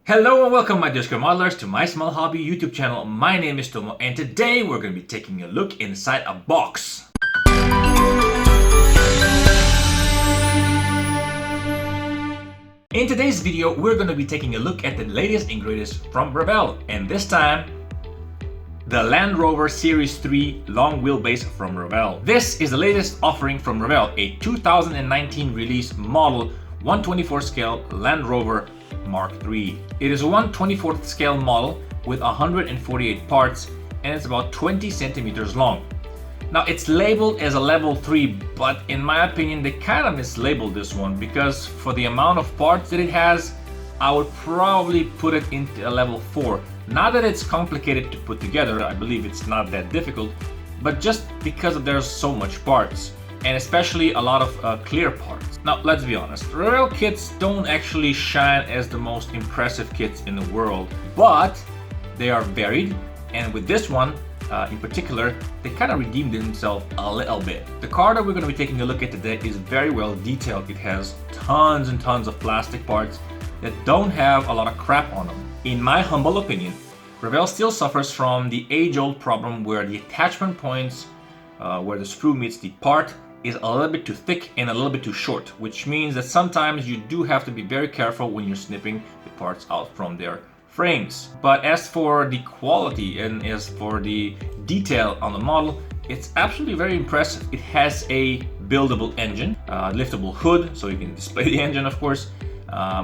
Hello and welcome my dear square modelers to my small hobby YouTube channel. My name is Tomo and today we're going to be taking a look inside a box. In today's video we're going to be taking a look at the latest and greatest from Revell, and this time the Land Rover Series 3 long wheelbase from Revell. This is the latest offering from Revell, a 2019 release model 1/24 scale Land Rover Mark III. It is a 1/24th scale model with 148 parts and it's about 20 centimeters long. Now it's labeled as a level 3, but in my opinion they kind of mislabeled this one, because for the amount of parts that it has, I would probably put it into a level 4. Not that it's complicated to put together, I believe it's not that difficult, but just because there's so much parts, and especially a lot of clear parts. Now let's be honest, Revell kits don't actually shine as the most impressive kits in the world, but they are varied, and with this one in particular, they kind of redeemed themselves a little bit. The car that we're going to be taking a look at today is very well detailed. It has tons and tons of plastic parts that don't have a lot of crap on them. In my humble opinion, Revell still suffers from the age-old problem where the attachment points where the screw meets the part is a little bit too thick and a little bit too short, which means that sometimes you do have to be very careful when you're snipping the parts out from their frames. But as for the quality and as for the detail on the model, it's absolutely very impressive. It has a buildable engine, liftable hood, so you can display the engine, of course.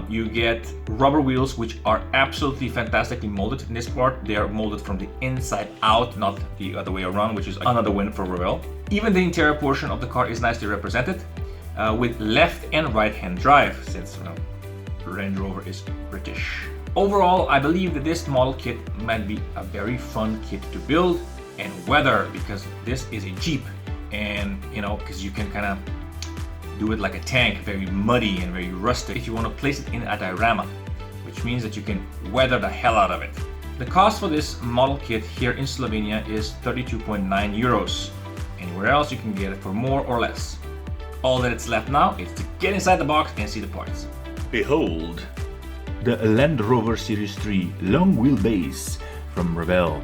You get rubber wheels, which are absolutely fantastically molded in this part. They are molded from the inside out, not the other way around, which is another win for Revell. Even the interior portion of the car is nicely represented with left and right hand drive, since Range Rover is British. Overall, I believe that this model kit might be a very fun kit to build and weather, because this is a Jeep, and because you can kind of do it like a tank, very muddy and very rustic, if you want to place it in a diorama, which means that you can weather the hell out of it. The cost for this model kit here in Slovenia is 32.9 euros. Anywhere else you can get it for more or less. All that it's left now is to get inside the box and see the parts. Behold, the Land Rover Series 3 long wheelbase from Revell.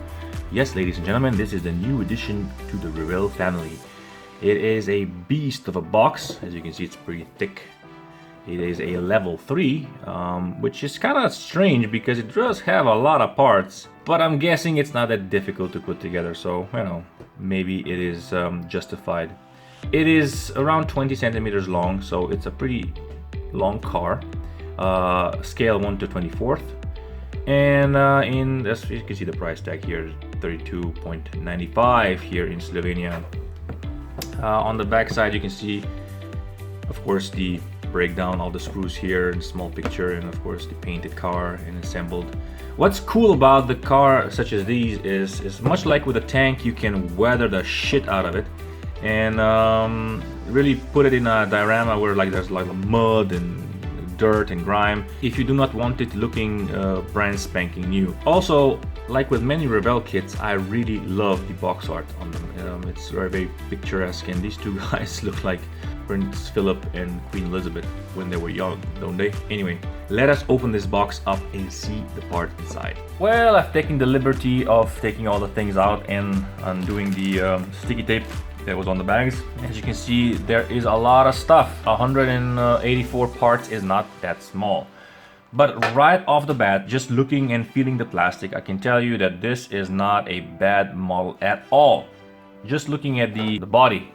Yes, ladies and gentlemen, this is the new addition to the Revell family. It is a beast of a box. As you can see, it's pretty thick. It is a level 3, which is kind of strange because it does have a lot of parts, but I'm guessing it's not that difficult to put together, so maybe it is justified. It is around 20 centimeters long, so it's a pretty long car. Scale 1/24, and as you can see, the price tag here, 32.95 here in Slovenia. On the back side you can see, of course, the breakdown, all the screws here in small picture, and of course the painted car and assembled. What's cool about the car such as these is much like with a tank, you can weather the shit out of it and really put it in a diorama where there's like mud and dirt and grime, if you do not want it looking brand spanking new. Also, like with many Revell kits, I really love the box art on them. It's very picturesque, and these two guys look like Prince Philip and Queen Elizabeth when they were young, don't they? Anyway, let us open this box up and see the part inside. Well, I've taken the liberty of taking all the things out and undoing the sticky tape that was on the bags. As you can see, there is a lot of stuff. 184 parts is not that small. But right off the bat, just looking and feeling the plastic, I can tell you that this is not a bad model at all. Just looking at the body,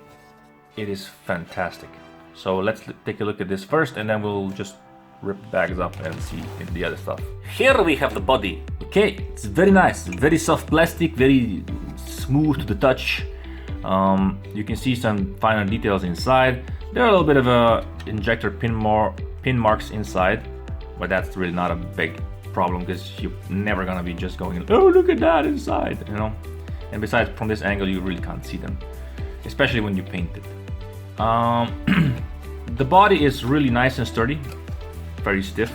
it is fantastic. So let's take a look at this first, and then we'll just rip the bags up and see the other stuff. Here we have the body. Okay, it's very nice, very soft plastic, very smooth to the touch. You can see some finer details inside. There are a little bit of injector pin marks inside, but that's really not a big problem because you're never gonna be just going, oh, look at that inside, and besides, from this angle you really can't see them, especially when you paint it. The body is really nice and sturdy, very stiff.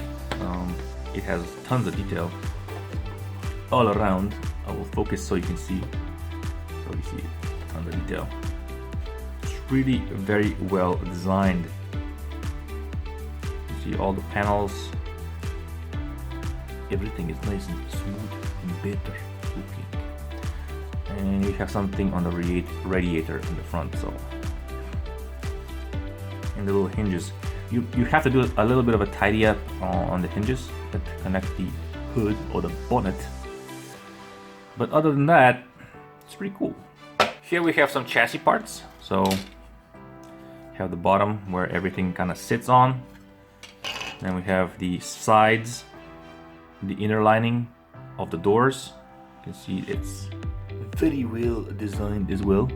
It has tons of detail all around. I will focus so you can see. So you see tons of detail. It's really very well designed. You see all the panels everything is nice and smooth and better looking. And you have something on the radiator in the front, so. And the little hinges. You have to do a little bit of a tidy up on the hinges that connect the hood or the bonnet. But other than that, it's pretty cool. Here we have some chassis parts. So have the bottom where everything kind of sits on. Then we have the sides, the inner lining of the doors. You can see it's very well designed as well.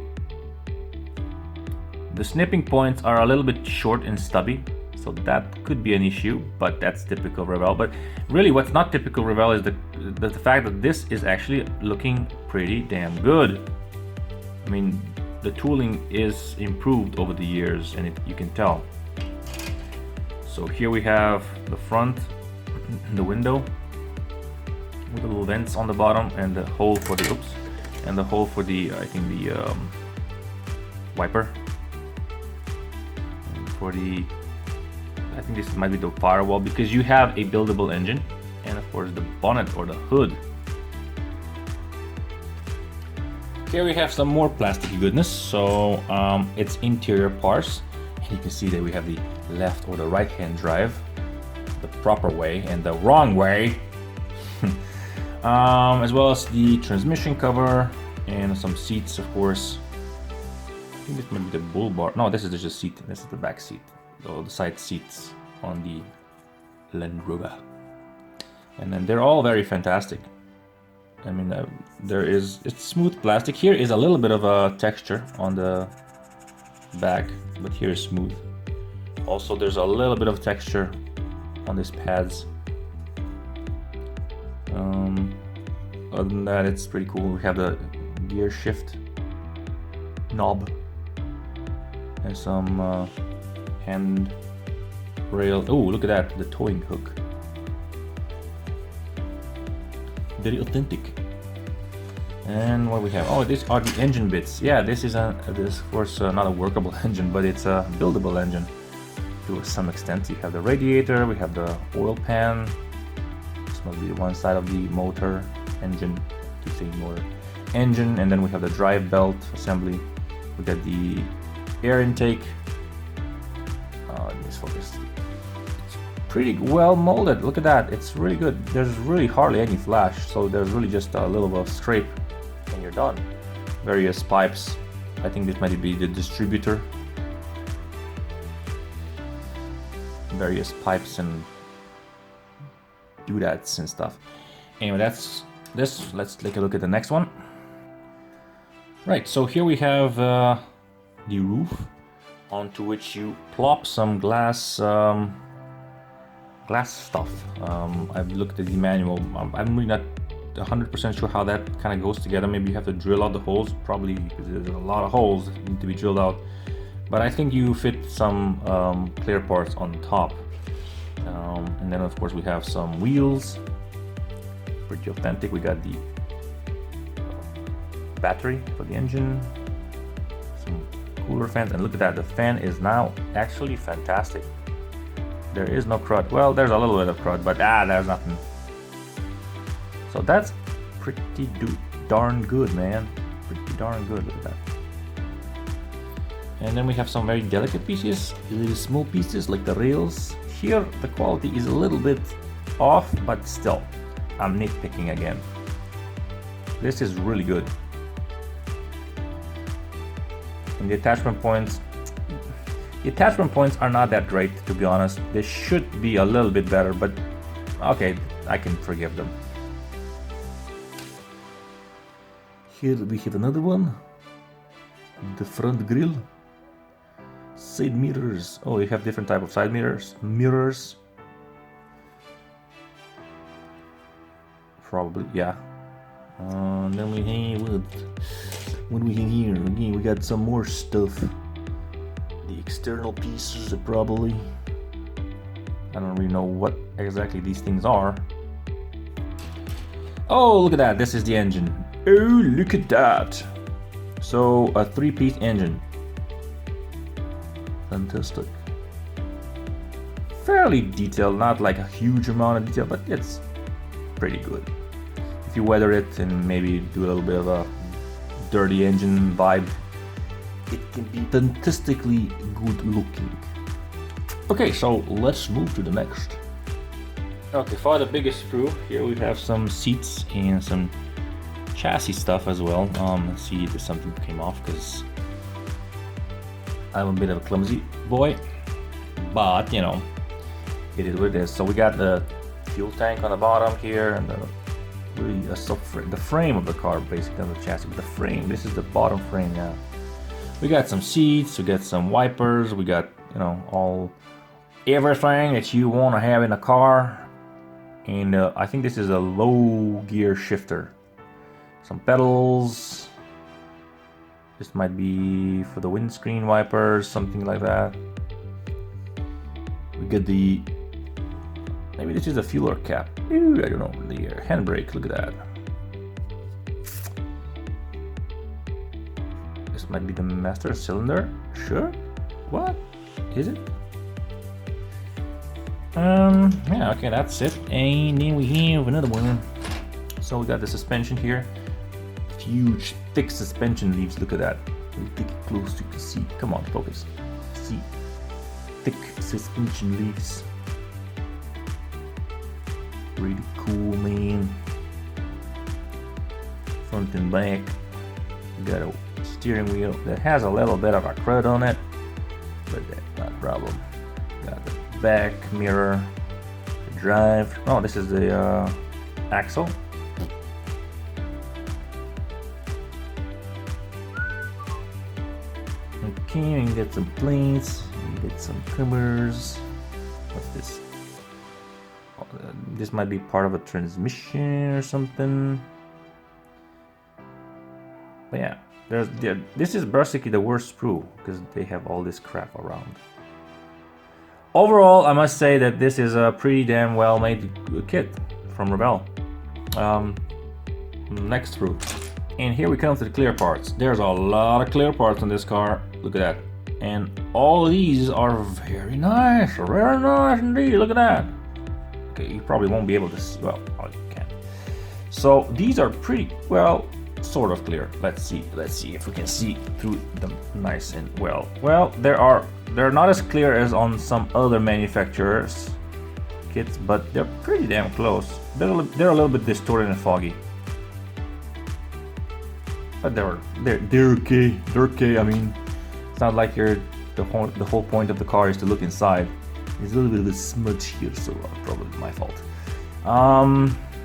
The snipping points are a little bit short and stubby, so that could be an issue, but that's typical Revell. But really what's not typical Revell is the fact that this is actually looking pretty damn good. I mean, the tooling is improved over the years, and you can tell. So here we have the front, the window, with the little vents on the bottom, and the hole for the and the hole for the I think the wiper. And for the I think this might be the firewall, because you have a buildable engine, and of course the bonnet or the hood. Here we have some more plasticky goodness. So it's interior parts, and you can see that we have the left or the right hand drive, the proper way and the wrong way, as well as the transmission cover and some seats, of course. I think this might be the bull bar. No, this is just a seat. This is the back seat. So the side seats on the Land Rover, and then they're all very fantastic. I mean, it's smooth plastic. Here is a little bit of a texture on the back, but here is smooth. Also, there's a little bit of texture on these pads. Other than that, it's pretty cool. We have the gear shift knob and some hand rail. Oh, look at that, the towing hook. Very authentic. And what we have, oh, these are the engine bits. Yeah, this is of course not a workable engine, but it's a buildable engine to some extent. You have the radiator, we have the oil pan. This must be one side of the motor engine, to say motor engine, and then we have the drive belt assembly. We got the air intake. Let me just focus. It's pretty well molded. Look at that. It's really good. There's really hardly any flash, so there's really just a little bit of scrape and you're done. Various pipes. I think this might be the distributor. Various pipes and doodads and stuff. Anyway, that's this. Let's take a look at the next one. Right, so here we have the roof, onto which you plop some glass stuff. I've looked at the manual. I'm really not 100% sure how that kind of goes together. Maybe you have to drill out the holes, probably, because there's a lot of holes that need to be drilled out. But I think you fit some clear parts on top. And then of course we have some wheels, pretty authentic. We got the battery for the engine, some cooler fans, and look at that, the fan is now actually fantastic. There is no crud. Well, there's a little bit of crud, but there's nothing. So that's pretty darn good, man. Pretty darn good. Look at that. And then we have some very delicate pieces, little small pieces like the rails. Here the quality is a little bit off, but still, I'm nitpicking again. This is really good. And the attachment points are not that great, to be honest. They should be a little bit better, but okay, I can forgive them. Here we have another one. The front grille. Side mirrors. Oh, you have different type of side mirrors. Probably, yeah. Then we have what do we have here? Again, we got some more stuff. The external pieces are probably. I don't really know what exactly these things are. Oh, look at that! This is the engine. Oh, look at that! So a 3-piece engine. Fantastic. Fairly detailed, not like a huge amount of detail, but it's pretty good. If you weather it and maybe do a little bit of a dirty engine vibe, it can be fantastically good looking. Okay, so let's move to the next. Okay, for the biggest sprue, here we have some seats and some chassis stuff as well. Let's see if something came off, because I'm a bit of a clumsy boy, but you know, it is what it is. So we got the fuel tank on the bottom here, and the frame of the car, basically, not the chassis, but the frame. This is the bottom frame. Yeah, we got some seats, we got some wipers, we got, you know, everything that you want to have in a car. And I think this is a low gear shifter. Some pedals. This might be for the windscreen wipers, something like that. We get the, maybe this is a fueler cap. Ooh, I don't know. The handbrake, look at that. This might be the master cylinder. Sure. What is it? Yeah, okay, that's it. And then we have another one. So we got the suspension here. Huge, thick suspension leaves. Look at that. We'll take it close so you can see. Come on, focus. See. Thick suspension leaves. Really cool, man. Front and back. We got a steering wheel that has a little bit of a crud on it, but that's not a problem. Got the back mirror, the drive. Oh, this is the axle. Okay, you get some plates, you get some covers. What's this? Oh, this might be part of a transmission or something. But yeah, this is basically the worst sprue because they have all this crap around. Overall, I must say that this is a pretty damn well made kit from Revell. Next sprue. And here we come to the clear parts. There's a lot of clear parts on this car. Look at that. And all these are very nice indeed. Look at that. Okay, you probably won't be able to see. Well, you can. So these are pretty, well, sort of clear. Let's see if we can see through them nice and well. Well, they're not as clear as on some other manufacturers' kits, but they're pretty damn close. They're a little bit distorted and foggy, but they're okay. They're okay. I mean, it's not like the whole point of the car is to look inside. There's a little bit of a smudge here, so probably my fault.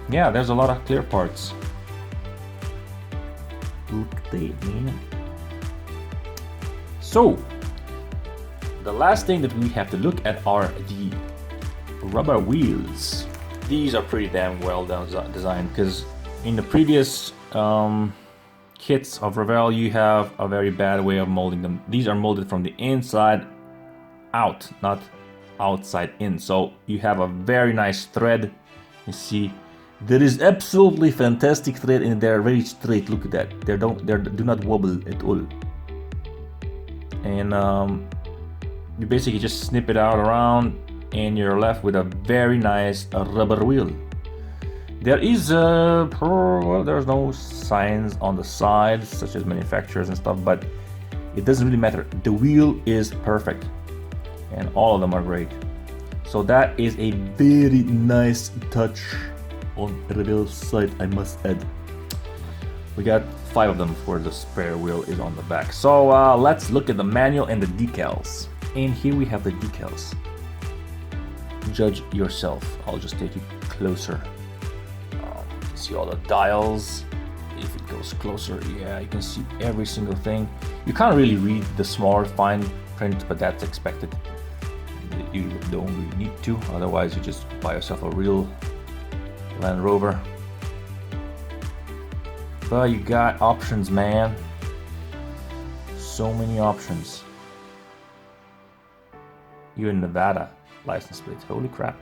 Yeah, there's a lot of clear parts. Look at that, man. So, the last thing that we have to look at are the rubber wheels. These are pretty damn well designed, because in the previous kits of Revell, you have a very bad way of molding them. These are molded from the inside out, not outside in. So you have a very nice thread. You see, there is absolutely fantastic thread, and they're very straight. Look at that. They do not wobble at all. And you basically just snip it out around, and you're left with a very nice rubber wheel. There is well, there's no signs on the sides, such as manufacturers and stuff, but it doesn't really matter. The wheel is perfect, and all of them are great. So that is a very nice touch on Revell's side, I must add. We got 5 of them, for the spare wheel is on the back. So let's look at the manual and the decals. And here we have the decals. Judge yourself. I'll just take you closer. See all the dials. If it goes closer, yeah, you can see every single thing. You can't really read the small fine print, but that's expected. You don't really need to, otherwise you just buy yourself a real Land Rover. But you got options, man. So many options. You're in Nevada license plate. Holy crap.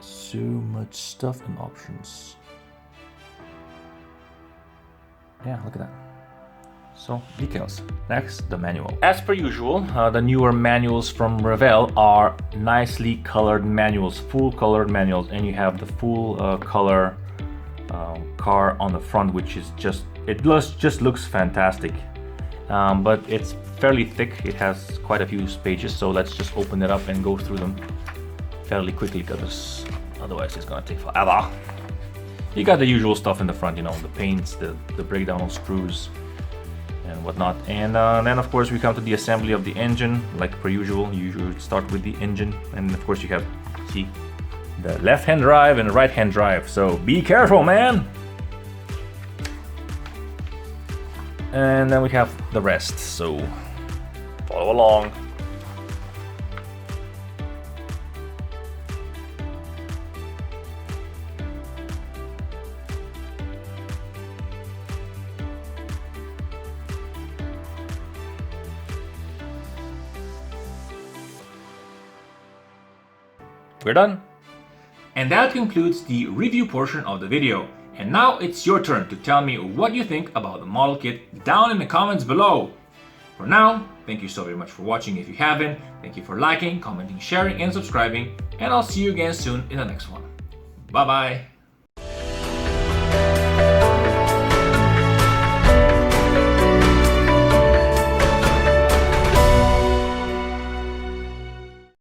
So much stuff and options. Yeah, look at that. So details. Next, the manual. As per usual, the newer manuals from Revell are nicely colored manuals, full colored manuals, and you have the full color car on the front, which is just looks fantastic. But it's fairly thick. It has quite a few pages, so let's just open it up and go through them fairly quickly, because otherwise it's gonna take forever. You got the usual stuff in the front, you know, the paints, the breakdown of screws and whatnot. And then of course we come to the assembly of the engine. Like per usual, you usually start with the engine, and of course you have, see, the left-hand drive and the right-hand drive, so be careful, man. And then we have the rest, so follow along. We're done. And that concludes the review portion of the video. And now it's your turn to tell me what you think about the model kit down in the comments below. For now, thank you so very much for watching. If you haven't, thank you for liking, commenting, sharing, and subscribing. And I'll see you again soon in the next one. Bye bye.